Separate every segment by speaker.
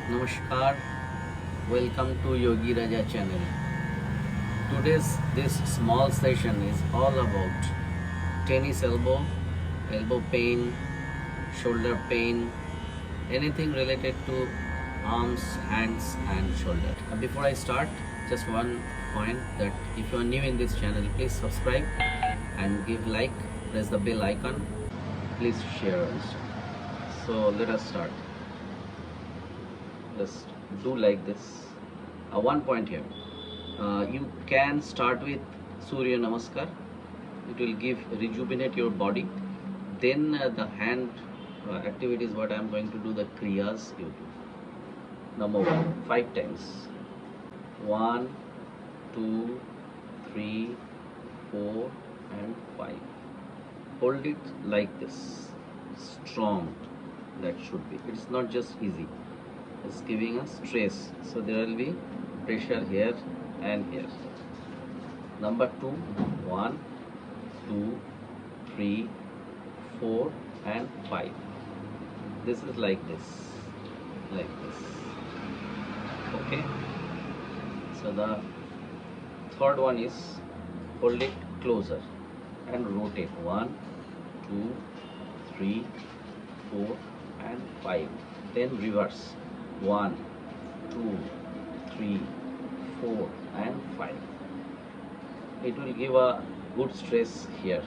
Speaker 1: Namaskar, welcome to Yogi Raja channel. Today's this small session is all about tennis elbow pain, shoulder pain, anything related to arms, hands and shoulder. Before I start, just one point that if you are new in this channel, please subscribe and give like, press the bell icon, please share also. So let us start. Let's do like this. One point here. You can start with Surya Namaskar. It will rejuvenate your body. Then the hand activities what I am going to do, the kriyas you do. Number 1, 5 times. 1, 2, 3, 4 and 5. Hold it like this. Strong. That should be. It's not just easy. It's giving us stress. So there will be pressure here and here. Number 2, 1, 2, 3, 4 and 5. This is like this. Okay. So the third one is hold it closer and rotate. 1, 2, 3, 4 and 5. Then reverse. 1, 2, 3, 4 and 5. It will give a good stress here.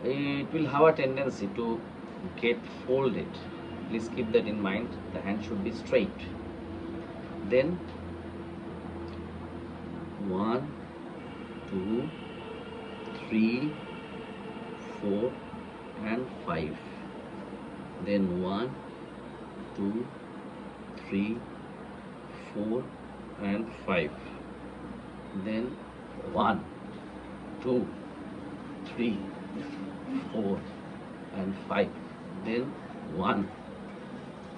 Speaker 1: It will have a tendency to get folded. Please keep that in mind. The hand should be straight. Then 1, 2, 3, 4 and 5. Then 1, 2, 3, 4 and 5. Then 1, 2, 3, 4 and 5. Then 1,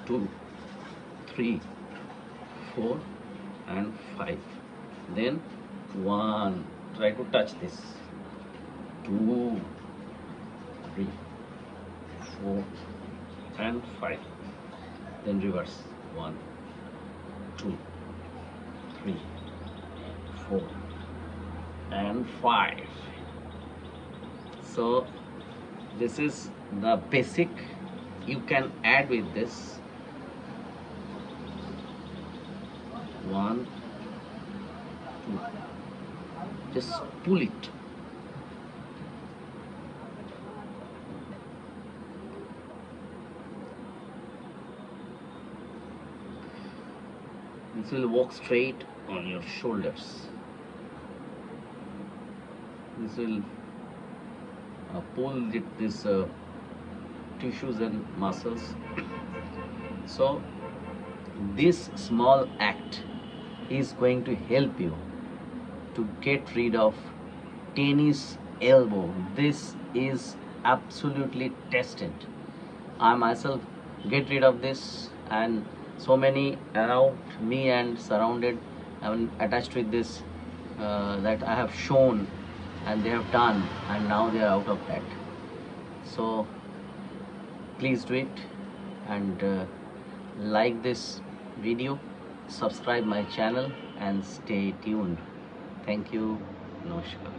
Speaker 1: 2, 3, 4 and 5. Then 1, try to touch this. 2, 3, 4 and 5. Then reverse. 1, 2, 3, 4 and 5. So this is the basic. You can add with this 1, 2. Just pull it. This will walk straight on your shoulders. This will pull these tissues and muscles. So this small act is going to help you to get rid of tennis elbow. This is absolutely tested. I myself get rid of this, and so many around me and surrounded and attached with this that I have shown and they have done, and now they are out of that. So please do it and like this video, subscribe my channel and stay tuned. Thank you. Namaskar.